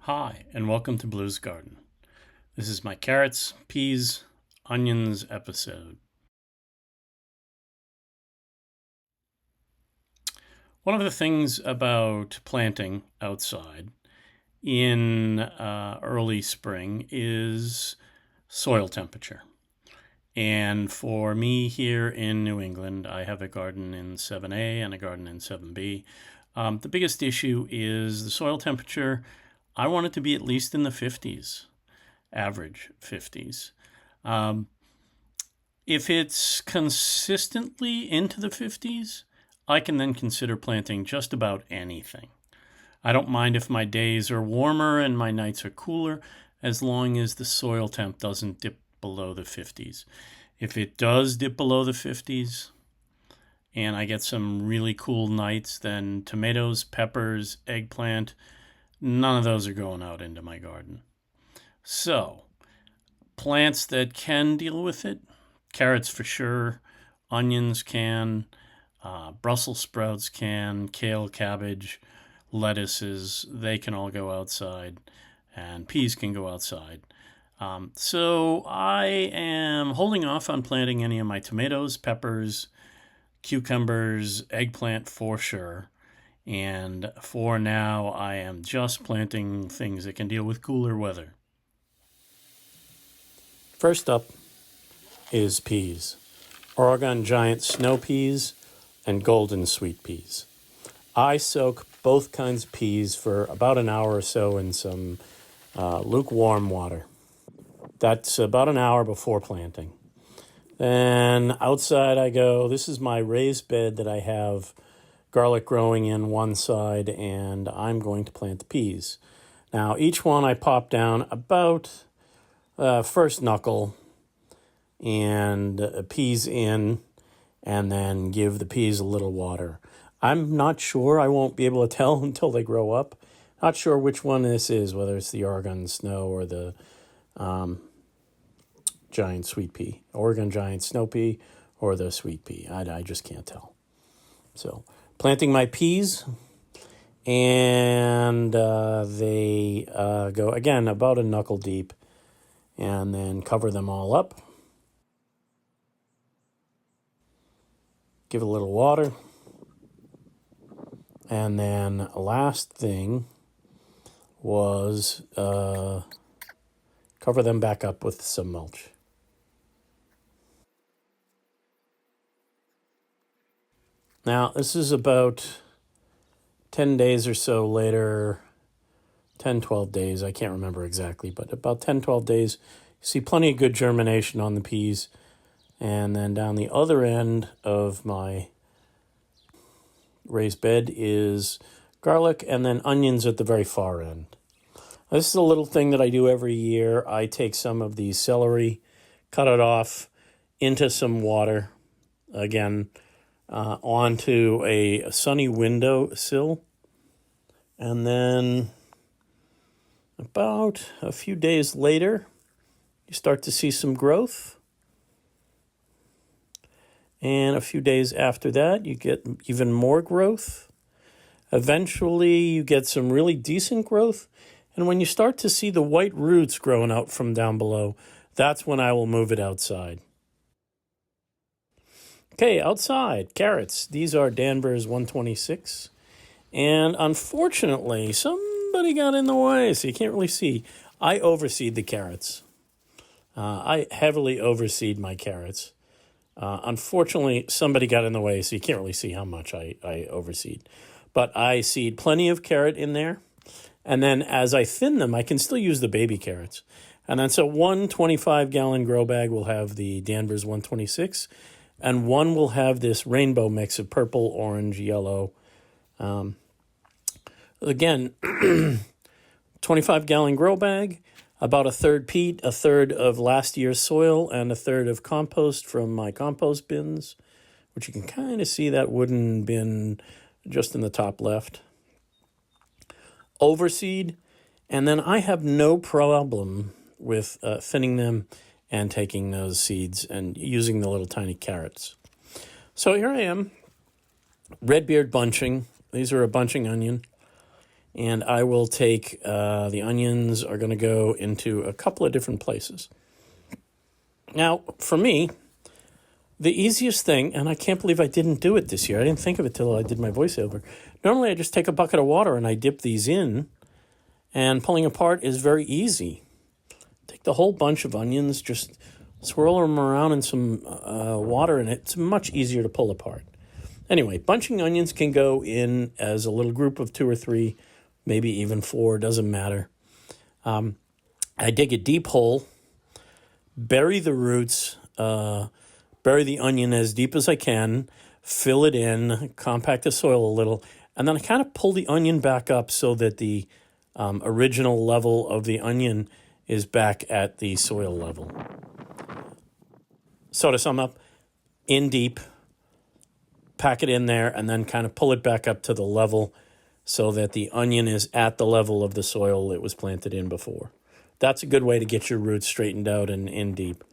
Hi, and welcome to Blue's Garden. This is my carrots, peas, onions episode. One of the things about planting outside in early spring is soil temperature. And for me here in New England, I have a garden in 7A and a garden in 7B. The biggest issue is the soil temperature. I want it to be at least in the 50s, average 50s. If it's consistently into the 50s, I can then consider planting just about anything. I don't mind if my days are warmer and my nights are cooler, as long as the soil temp doesn't dip below the 50s. If it does dip below the 50s and I get some really cool nights, then tomatoes, peppers, eggplant, none of those are going out into my garden. So, plants that can deal with it, carrots for sure, onions can, Brussels sprouts can, kale, cabbage, lettuces, they can all go outside, and peas can go outside. So I am holding off on planting any of my tomatoes, peppers, cucumbers, eggplant for sure. And for now, I am just planting things that can deal with cooler weather. First up is peas. Oregon giant snow peas and golden sweet peas. I soak both kinds of peas for about an hour or so in some lukewarm water. That's about an hour before planting. Then outside I go. This is my raised bed that I have garlic growing in one side, and I'm going to plant the peas. Now each one I pop down about first knuckle and peas in, and then give the peas a little water. I'm not sure. I won't be able to tell until they grow up. Not sure which one this is, whether it's the Oregon snow or the giant sweet pea. Oregon giant snow pea or the sweet pea. I just can't tell. So planting my peas, and they go, again, about a knuckle deep, and then cover them all up. Give it a little water. And then last thing was cover them back up with some mulch. Now, this is about 10 days or so later, 10, 12 days, I can't remember exactly, but about 10, 12 days, you see plenty of good germination on the peas. And then down the other end of my raised bed is garlic and then onions at the very far end. This is a little thing that I do every year. I take some of the celery, cut it off into some water, again, onto a sunny window sill. And then about a few days later, you start to see some growth. And a few days after that, you get even more growth. Eventually, you get some really decent growth. And when you start to see the white roots growing out from down below, that's when I will move it outside. Okay, outside, carrots. These are Danvers 126. And unfortunately, somebody got in the way, so you can't really see. I overseed the carrots. I heavily overseed my carrots. Unfortunately, somebody got in the way, so you can't really see how much I overseed. But I seed plenty of carrot in there. And then as I thin them, I can still use the baby carrots. And then so one 25-gallon grow bag will have the Danvers 126, and one will have this rainbow mix of purple, orange, yellow. Again, 25-gallon grow bag, about a third peat, a third of last year's soil, and a third of compost from my compost bins, which you can kind of see that wooden bin just in the top left. Overseed, and then I have no problem with thinning them and taking those seeds and using the little tiny carrots. So here I am, red beard bunching. These are a bunching onion. And I will take, the onions are going to go into a couple of different places. Now, for me, the easiest thing, and I can't believe I didn't do it this year. I didn't think of it till I did my voiceover. Normally, I just take a bucket of water and I dip these in, and pulling apart is very easy. Take the whole bunch of onions, just swirl them around in some water, and it's much easier to pull apart. Anyway, bunching onions can go in as a little group of 2 or 3, maybe even 4, doesn't matter. I dig a deep hole, bury the roots, bury the onion as deep as I can, fill it in, compact the soil a little, and then I kind of pull the onion back up so that the original level of the onion is back at the soil level. So to sum up, in deep, pack it in there, and then kind of pull it back up to the level so that the onion is at the level of the soil it was planted in before. That's a good way to get your roots straightened out and in deep.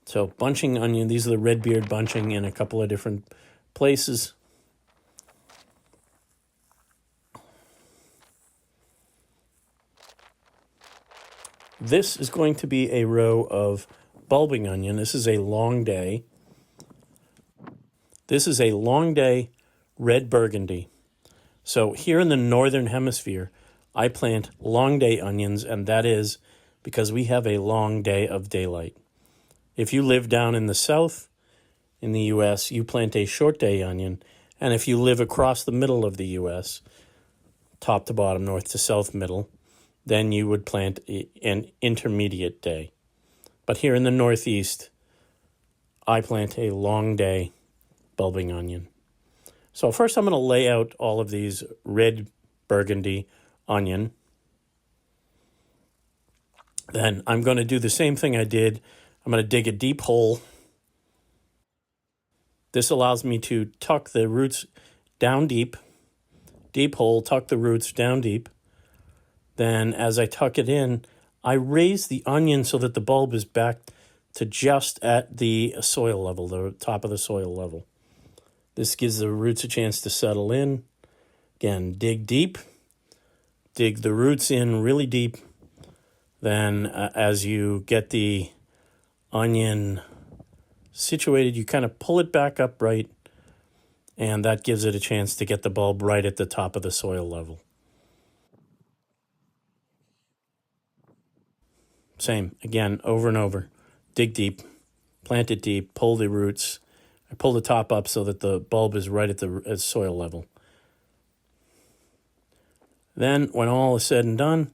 So bunching onion, these are the red beard bunching in a couple of different places. This is going to be a row of bulbing onion. This is a long day. This is a long day red burgundy. So here in the northern hemisphere, I plant long day onions, and that is because we have a long day of daylight. If you live down in the south in the U.S., you plant a short day onion. And if you live across the middle of the U.S., top to bottom, north to south middle, then you would plant an intermediate day. But here in the northeast, I plant a long day bulbing onion. So first I'm going to lay out all of these red burgundy onion. Then I'm going to do the same thing I did. I'm going to dig a deep hole. This allows me to tuck the roots down deep. Deep hole, tuck the roots down deep. Then as I tuck it in, I raise the onion so that the bulb is back to just at the soil level, the top of the soil level. This gives the roots a chance to settle in. Again, dig deep. Dig the roots in really deep. Then as you get the onion situated, you kind of pull it back up right, and that gives it a chance to get the bulb right at the top of the soil level. Same, again, over and over. Dig deep, plant it deep, pull the roots. I pull the top up so that the bulb is right at the soil level. Then, when all is said and done,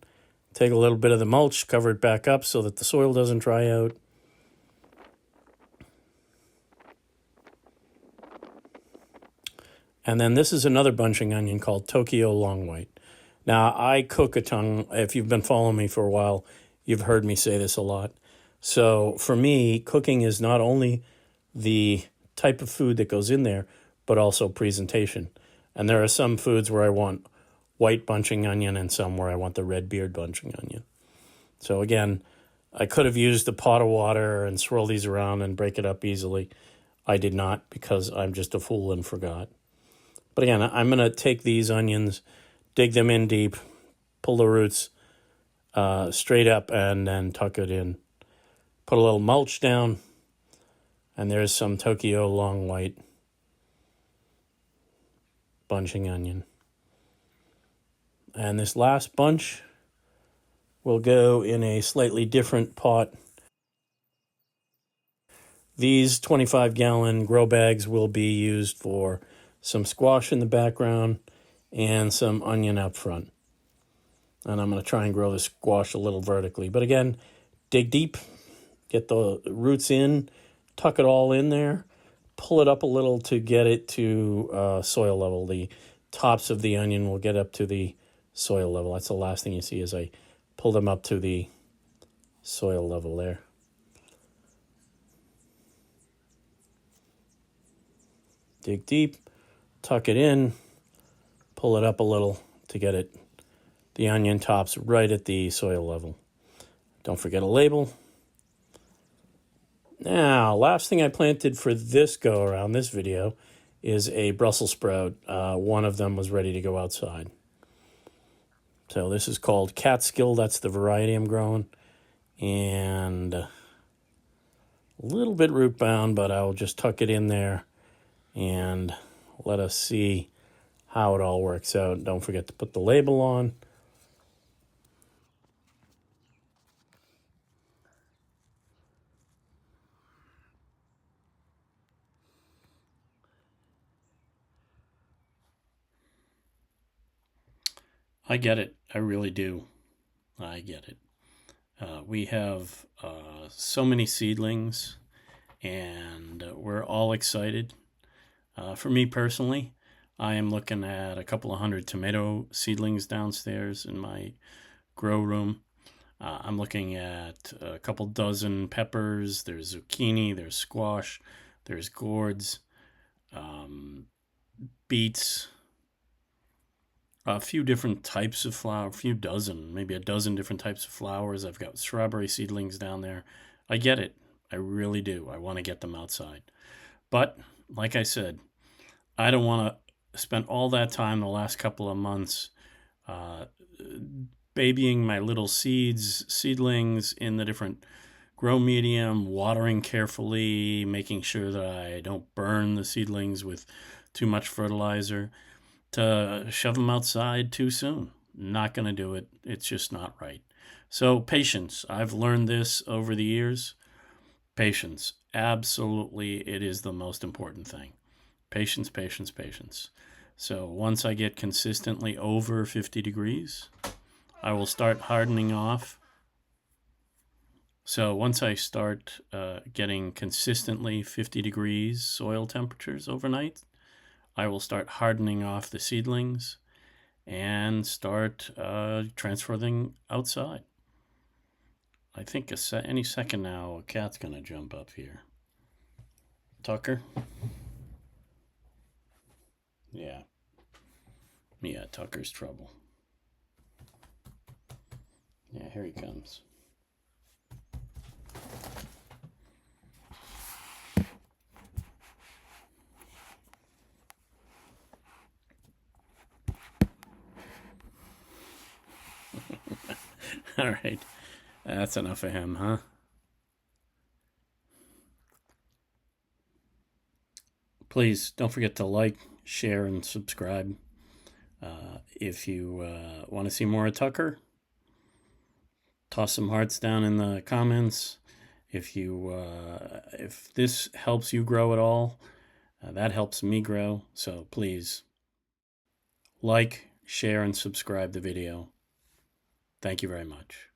take a little bit of the mulch, cover it back up so that the soil doesn't dry out. And then this is another bunching onion called Tokyo Long White. Now, I cook a ton. If you've been following me for a while, you've heard me say this a lot. So for me, cooking is not only the type of food that goes in there, but also presentation. And there are some foods where I want white bunching onion and some where I want the red beard bunching onion. So again, I could have used a pot of water and swirl these around and break it up easily. I did not because I'm just a fool and forgot. But again, I'm going to take these onions, dig them in deep, pull the roots straight up, and then tuck it in. Put a little mulch down, and there's some Tokyo Long White bunching onion. And this last bunch will go in a slightly different pot. These 25-gallon grow bags will be used for some squash in the background and some onion up front. And I'm going to try and grow the squash a little vertically. But again, dig deep, get the roots in, tuck it all in there, pull it up a little to get it to soil level. The tops of the onion will get up to the soil level. That's the last thing you see as I pull them up to the soil level there. Dig deep, tuck it in, pull it up a little to get it, the onion tops right at the soil level. Don't forget a label. Now, last thing I planted for this go around, this video, is a Brussels sprout. One of them was ready to go outside. So this is called Catskill. That's the variety I'm growing. And a little bit root bound, but I'll just tuck it in there and let us see how it all works out. Don't forget to put the label on. I get it. I really do. I get it. We have so many seedlings, and we're all excited. For me personally, I am looking at a couple of hundred tomato seedlings downstairs in my grow room. I'm looking at a couple dozen peppers. There's zucchini, there's squash, there's gourds, beets, a few different types of flower, a few dozen, maybe a dozen different types of flowers. I've got strawberry seedlings down there. I get it. I really do. I want to get them outside. But like I said, I don't want to spend all that time the last couple of months uh, babying my little seedlings in the different grow medium, watering carefully, making sure that I don't burn the seedlings with too much fertilizer, to shove them outside too soon. Not going to do it. It's just not right. So, patience. I've learned this over the years. Patience. Absolutely, it is the most important thing. Patience, patience, patience. So, once I get consistently over 50 degrees, I will start hardening off. So, once I start getting consistently 50 degrees soil temperatures overnight, I will start hardening off the seedlings and start transferring outside. I think any second now, a cat's going to jump up here. Tucker? Yeah. Yeah, Tucker's trouble. Yeah, here he comes. All right. That's enough of him, huh? Please don't forget to like, share, and subscribe. If you want to see more of Tucker, toss some hearts down in the comments. If this helps you grow at all, that helps me grow. So please like, share, and subscribe the video. Thank you very much.